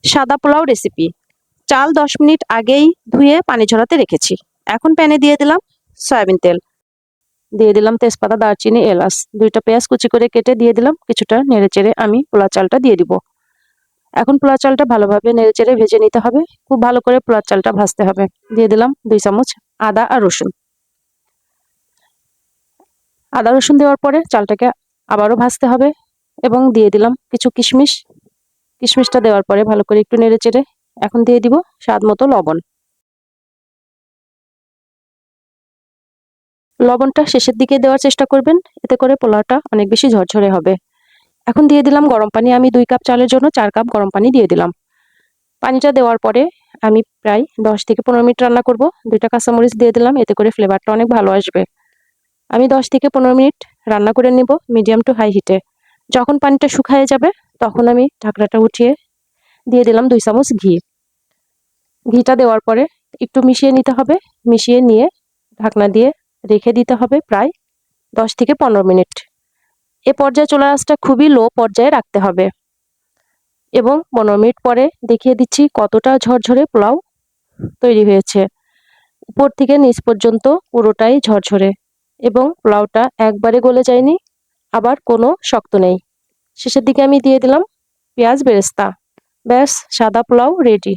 সাদা পোলাও রেসিপি। চাল 10 মিনিট আগেই ধুয়ে পানি ঝরাতে রেখেছি। এখন প্যানে দিয়ে দিলাম সয়াবিন তেল, দিয়ে দিলাম তেজপাতা, দারচিনি, এলাচ, 2টা পেঁয়াজ কুচি করে কেটে দিয়ে দিলাম। কিছুটা নেড়েচেড়ে আমি পোলাও চালটা দিয়ে দিব। এখন পোলাও চালটা ভালোভাবে নেড়েচেড়ে ভেজে নিতে হবে। খুব ভালো করে পোলাও চালটা ভাজতে হবে। দিয়ে দিলাম 2 চামচ আদা আর রসুন। আদা রসুন দেওয়ার পরে চালটাকে আবারও ভাজতে হবে এবং দিয়ে দিলাম কিছু কিশমিশ। কিশমিশটা দেওয়ার পরে ভালো করে একটু নেড়েচেড়ে এখন দিয়ে দিব স্বাদ মতো লবণ। লবণটা শেষের দিকে দেওয়ার চেষ্টা করবেন, এতে করে পোলাওটা অনেক বেশি ঝরঝরে হবে। এখন দিয়ে দিলাম গরম পানি। আমি 2 কাপ চালের জন্য 4 কাপ গরম পানি দিয়ে দিলাম। পানিটা দেওয়ার পরে আমি প্রায় 10 থেকে 15 মিনিট রান্না করব। 2টা কাঁচামরিচ দিয়ে দিলাম, এতে করে ফ্লেভারটা অনেক ভালো আসবে। আমি 10 থেকে 15 মিনিট রান্না করে নেব মিডিয়াম টু হাই হিটে। যখন পানিটা শুকিয়ে যাবে তখন আমি ঢাকনাটা উঠিয়ে দিয়ে দিলাম 2 চামচ ঘি। ঘিটা দেওয়ার পরে একটু মিশিয়ে নিতে হবে। মিশিয়ে নিয়ে ঢাকনা দিয়ে রেখে দিতে হবে প্রায় 10 থেকে 15 মিনিট। এ পর্যায়ে চুলার আঁচটা খুবই লো পর্যায়ে রাখতে হবে এবং 15 মিনিট পরে দেখিয়ে দিচ্ছি কতটা ঝরঝরে পোলাও তৈরি হয়েছে। উপর থেকে নিচ পর্যন্ত পুরোটাই ঝরঝরে এবং পোলাওটা একবারে গলে যায়নি, আবার কোনো শক্ত নেই। শেষের দিকে আমি দিয়ে দিলাম পেঁয়াজ বেরেস্তা। ব্যাস, সাদা পোলাও রেডি।